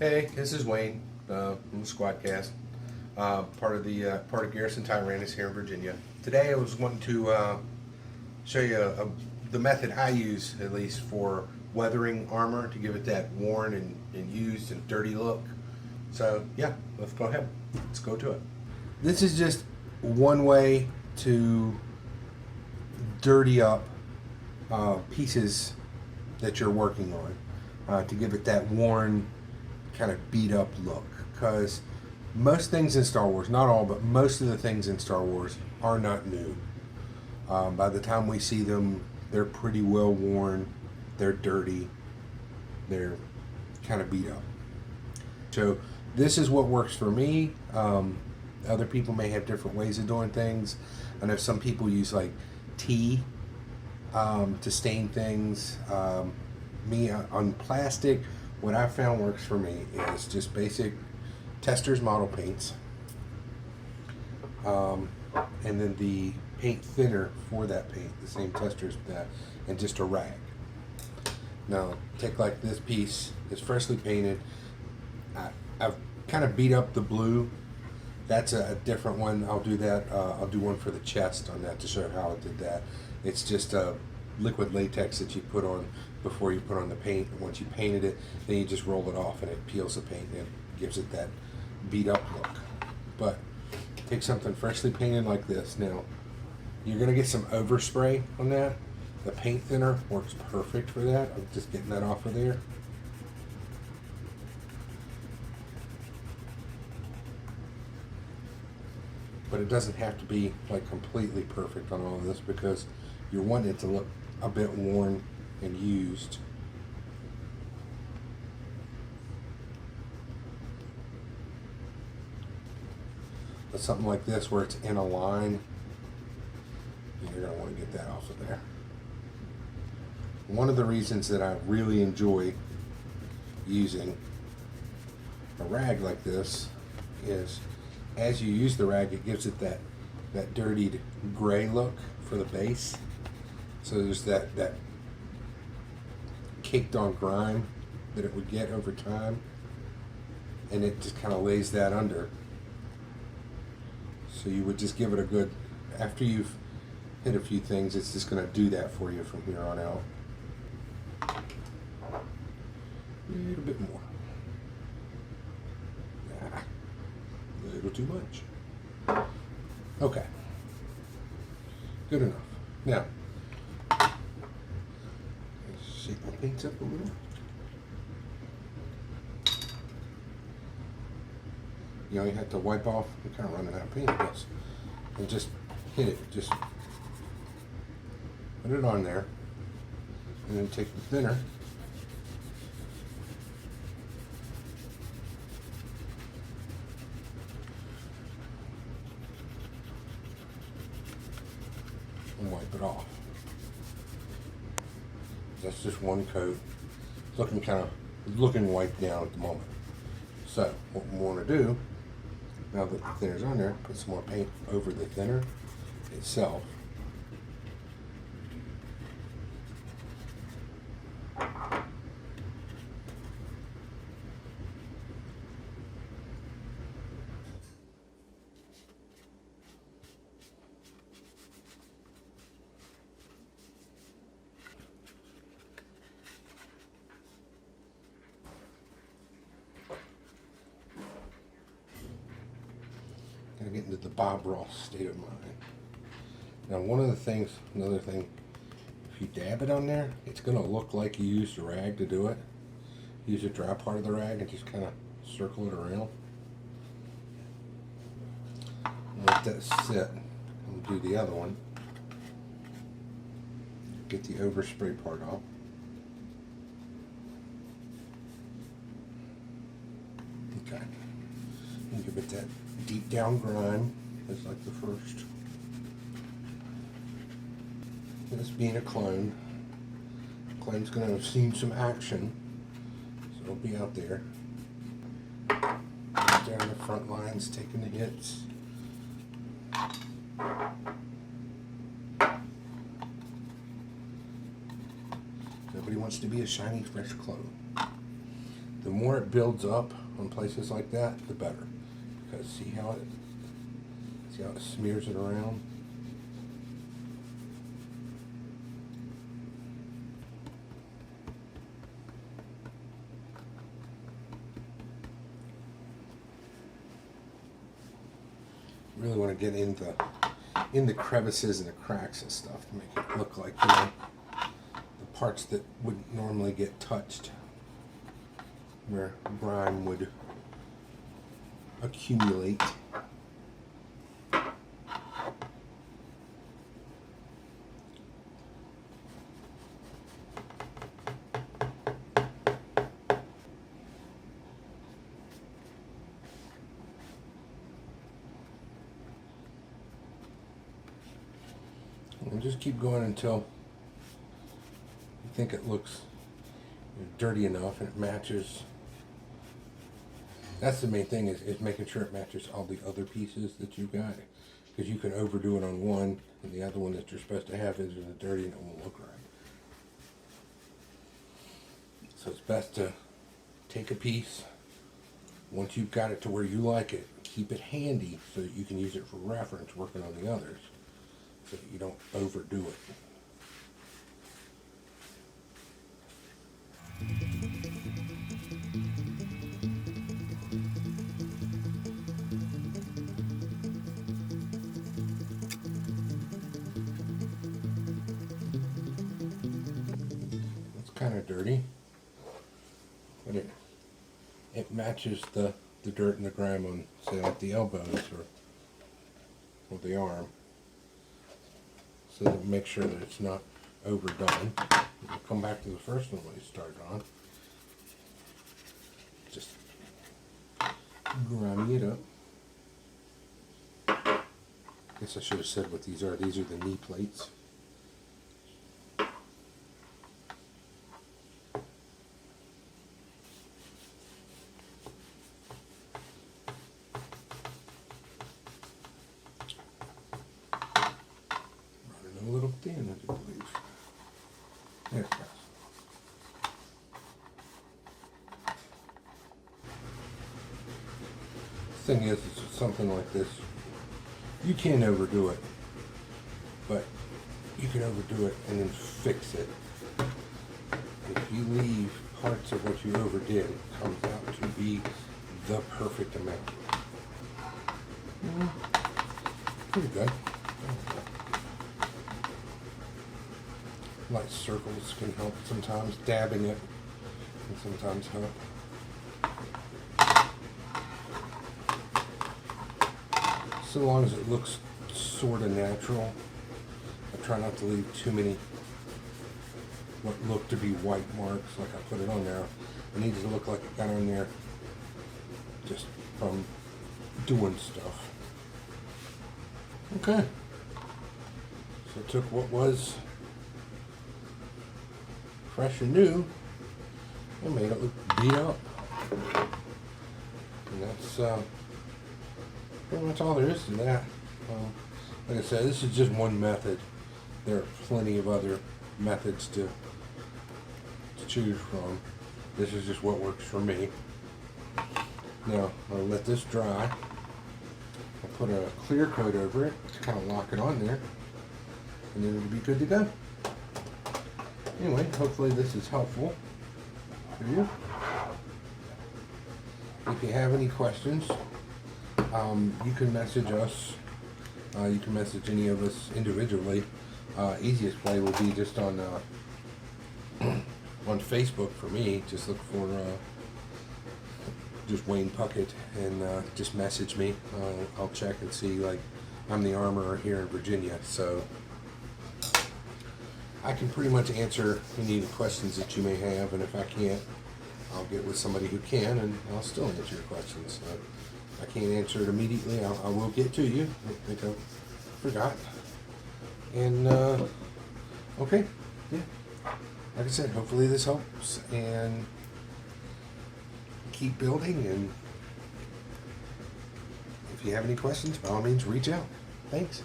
Hey, this is Wayne from Squadcast, part of Garrison Tyrannus here in Virginia. Today I was wanting to show you the method I use, at least for weathering armor, to give it that worn and used and dirty look. So yeah, let's go ahead. Let's go to it. This is just one way to dirty up pieces that you're working on to give it that worn, kind of beat up look, because most things in Star Wars, not all, but most of the things in Star Wars are not new. By the time we see them, they're pretty well worn, they're dirty, they're kind of beat up. So this is what works for me. Other people may have different ways of doing things. I know some people use like tea to stain things. Me on plastic, what I found works for me is just basic Testors model paints, and then the paint thinner for that paint, the same Testors that, and just a rag. Now take like this piece, it's freshly painted. I've kind of beat up the blue. That's a different one. I'll do that. I'll do one for the chest on that to show how I did that. It's just a liquid latex that you put on before you put on the paint. And once you painted it, then you just roll it off and it peels the paint and gives it that beat up look. But take something freshly painted like this. Now you're going to get some overspray on that. The paint thinner works perfect for that. I'm just getting that off of there. But it doesn't have to be like completely perfect on all of this, because you're wanting it to look a bit worn and used. But something like this where it's in a line, you're going to want to get that off of there. One of the reasons that I really enjoy using a rag like this is as you use the rag, it gives it that dirtied gray look for the base. So there's that caked on grime that it would get over time, and it just kind of lays that under. So you would just give it a good, after you've hit a few things, it's just going to do that for you from here on out. A little bit more. A little too much. Okay. Good enough. Now, let's shake my paints up a little. You know, you have to wipe off. You're kind of running out of paint, I guess. And just hit it. Just put it on there. And then take the thinner. And wipe it off. That's just one coat. It's looking wiped down at the moment. So what we want to do, now that the thinner's on there, put some more paint over the thinner itself. Gotta get into the Bob Ross state of mind. Now another thing, if you dab it on there, it's gonna look like you used a rag to do it. Use the dry part of the rag and just kind of circle it around. And let that sit. And do the other one. Get the overspray part off. Okay. And give it that deep down grime. That's like the first. This being a clone. The clone's going to have seen some action, so it'll be out there. Down the front lines, taking the hits. Nobody wants to be a shiny, fresh clone. the more it builds up on places like that, the better. Because see how it smears it around? Really want to get in the crevices and the cracks and stuff to make it look like, you know, the parts that wouldn't normally get touched, where grime would accumulate. And just keep going until you think it looks dirty enough and it matches. That's the main thing, is making sure it matches all the other pieces that you've got. Because you can overdo it on one, and the other one that you're supposed to have is dirty and it won't look right. So it's best to take a piece. Once you've got it to where you like it, keep it handy so that you can use it for reference working on the others, so that you don't overdo it. It's kind of dirty, but it matches the dirt and the grime on, say, like the elbows or the arm. So that make sure that it's not overdone. We'll come back to the first one we started on. Just grimy it up. Guess I should have said what these are. These are the knee plates. Running a little thin, I do believe. There it goes. The thing is something like this, you can overdo it, but you can overdo it and then fix it. If you leave parts of what you overdid, it comes out to be the perfect amount. Pretty good. Light circles can help sometimes. Dabbing it can sometimes help. So long as it looks sort of natural. I try not to leave too many what look to be white marks like I put it on there. It needs to look like it got on there just from doing stuff. Okay. So I took what was fresh and new and made it look beat up. And that's pretty much all there is to that. Like I said, this is just one method. There are plenty of other methods to choose from. This is just what works for me. Now, I'll let this dry. I'll put a clear coat over it to kind of lock it on there, and then it'll be good to go. Anyway, hopefully this is helpful for you. If you have any questions, you can message us. You can message any of us individually. Easiest play will be just on Facebook for me. Just look for just Wayne Puckett and just message me. I'll check and see. Like, I'm the armorer here in Virginia, so I can pretty much answer any of the questions that you may have. And if I can't, I'll get with somebody who can, and I'll still answer your questions. If I can't answer it immediately, I will get to you. I think I forgot. And okay, yeah. Like I said, hopefully this helps, and keep building. And if you have any questions, by all means, reach out. Thanks.